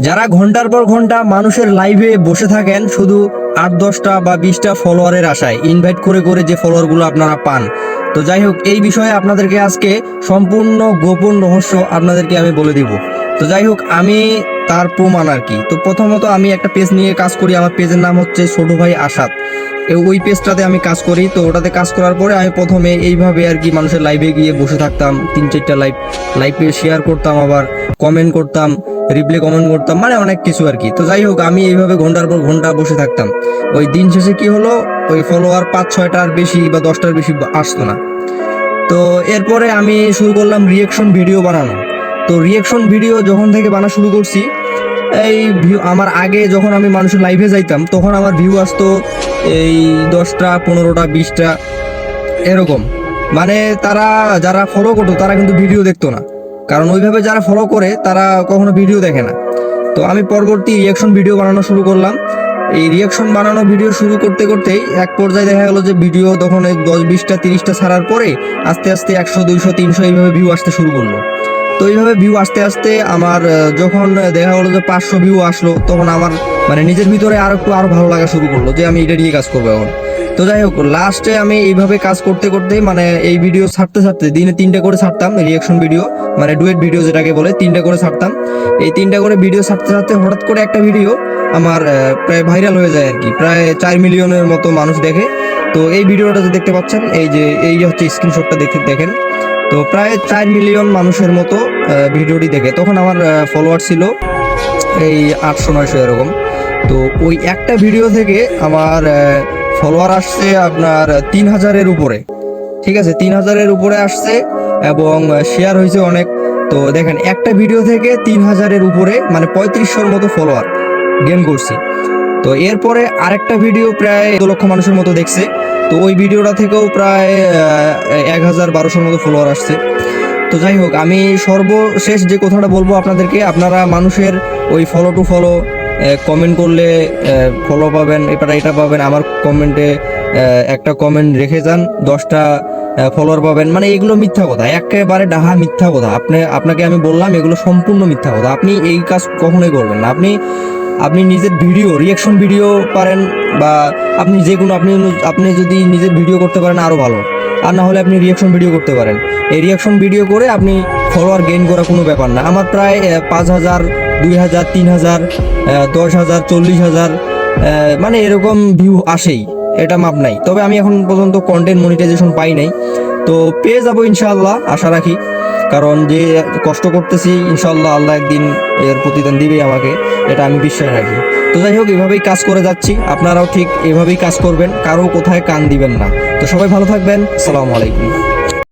যারা ঘন্টার পর ঘন্টা মানুষের লাইভে বসে থাকেন শুধু 8-10টা বা 20টা ফলোয়ারের আশায়, ইনভাইট করে করে যে ফলোয়ারগুলো আপনারা পান। তো যাই হোক, এই বিষয়ে আপনাদেরকে আজকে সম্পূর্ণ গোপন রহস্য আপনাদেরকে আমি বলে দিব। তো যাই হোক, আমি তার প্রমাণ আর কি। তো প্রথমত আমি একটা পেজ নিয়ে কাজ করি, আমার পেজের নাম হচ্ছে ছোট ভাই আসাদ। ওই পেজটাতে আমি কাজ করি। তো ওটাতে কাজ করার পরে আমি প্রথমে এইভাবে আর কি মানুষের লাইভে গিয়ে বসে থাকতাম, 3-4টা লাইভে শেয়ার করতাম, আবার কমেন্ট করতাম, রিপ্লাই কমেন্ট করতাম, মানে অনেক কিছু আর কি। তো যাই হোক, আমি এইভাবে ঘন্টার পর ঘন্টা বসে থাকতাম। ওই দিন শেষে কি হলো, ওই ফলোয়ার 5-6টার বেশি বা 10টার বেশি আসতো না। তো এরপরে আমি শুরু করলাম রিয়েকশন ভিডিও বানানো। তো রিয়েকশন ভিডিও যখন থেকে বানানো শুরু করছি, এই ভিউ আমার আগে যখন আমি মানুষের লাইভে যাইতাম তখন আমার ভিউ আসতো এই 10টা, 15টা, 20টা এরকম। মানে তারা যারা ফলো করতো তারা কিন্তু ভিডিও দেখতো না, কারণ ওইভাবে যারা ফলো করে তারা কখনো ভিডিও দেখে না। তো আমি পরবর্তী রিয়াকশন ভিডিও বানানো শুরু করলাম। এই রিয়াকশন বানানো ভিডিও শুরু করতে করতেই এক পর্যায়ে দেখা গেল যে ভিডিও তখন 10, 20টা, 30টা ছাড়ার পরে আস্তে আস্তে 100, 200, 300 এইভাবে ভিউ আসতে শুরু করলো। তো এইভাবে ভিউ আসতে আসতে আমার যখন দেখা গেলো যে 500 ভিউ আসলো, তখন আমার মানে নিজের ভিতরে আরো ভালো লাগা শুরু করলো যে আমি এটা নিয়ে কাজ করবো এখন। তো যাই হোক, লাস্টে আমি এইভাবে কাজ করতে করতে মানে এই ভিডিও ছাড়তে ছাড়তে দিনে 3টা করে ছাড়তাম রিয়াকশন ভিডিও, মানে ডুয়েট ভিডিও যেটাকে বলে, 3টা করে ছাড়তাম। এই 3টা করে ভিডিও ছাড়তে ছাড়তে হঠাৎ করে একটা ভিডিও আমার প্রায় ভাইরাল হয়ে যায় আর কি, প্রায় 4 মিলিয়নের মতো মানুষ দেখে। তো এই ভিডিওটা যে দেখতে পাচ্ছেন, এই হচ্ছে স্ক্রিনশটটা দেখেন। তো প্রায় 4 মিলিয়ন মানুষের মতো ভিডিওটি দেখে। তখন আমার ফলোয়ার ছিল এই 800-900 এরকম। তো ওই একটা ভিডিও থেকে আমার ফলোয়ার আসছে আপনার 3000-এর উপরে। ঠিক আছে, 3000-এর উপরে আসছে এবং শেয়ার হয়েছে অনেক। তো দেখেন, একটা ভিডিও থেকে 3000-এর উপরে মানে 3500-এর মতো ফলোয়ার গেইন করছি। তো এরপরে আরেকটা ভিডিও প্রায় 2 লক্ষ মানুষের মতো দেখছে। তো ওই ভিডিওটা থেকেও প্রায় 1000-1200-এর মতো ফলোয়ার আসছে। তো যাই হোক, আমি সর্বশেষ যে কথাটা বলবো আপনাদেরকে, আপনারা মানুষের ওই ফলো টু ফলো কমেন্ট করলে ফলো পাবেন, এটা পাবেন, আমার কমেন্টে একটা কমেন্ট রেখে যান 10টা ফলোয়ার পাবেন, মানে এগুলো মিথ্যা কথা, একেবারে ডাহা মিথ্যা কথা। আপনাকে আমি বললাম এগুলো সম্পূর্ণ মিথ্যা কথা। আপনি এই কাজ কখনোই করবেন না। আপনি নিজের ভিডিও রিয়াকশন ভিডিও পারেন, বা আপনি যে কোনো আপনি যদি নিজের ভিডিও করতে পারেন আরও ভালো, আর না হলে আপনি রিয়াকশন ভিডিও করতে পারেন। এই রিয়াকশন ভিডিও করে আপনি ফলোয়ার গেইন করা কোনো ব্যাপার না। আমার প্রায় 5000, 2000, 3000, 10,000, 40,000 মানে এরকম ভিউ আসেই, এটা মাপ নাই। তবে আমি এখন পর্যন্ত কন্টেন্ট মনিটাইজেশন পাই নাই। তো পেয়ে যাবো ইনশাআল্লাহ, আশা রাখি। কারণ যে কষ্ট করতেছি, ইনশাআল্লাহ আল্লাহ একদিন এর প্রতিদান দিবে আমাকে, এটা আমি বিশ্বাস রাখি। তো যাই হোক, এভাবেই কাজ করে যাচ্ছি, আপনারাও ঠিক এভাবেই কাজ করবেন, কারো কোথায় কান দিবেন না। তো সবাই ভালো থাকবেন, আসসালামু আলাইকুম।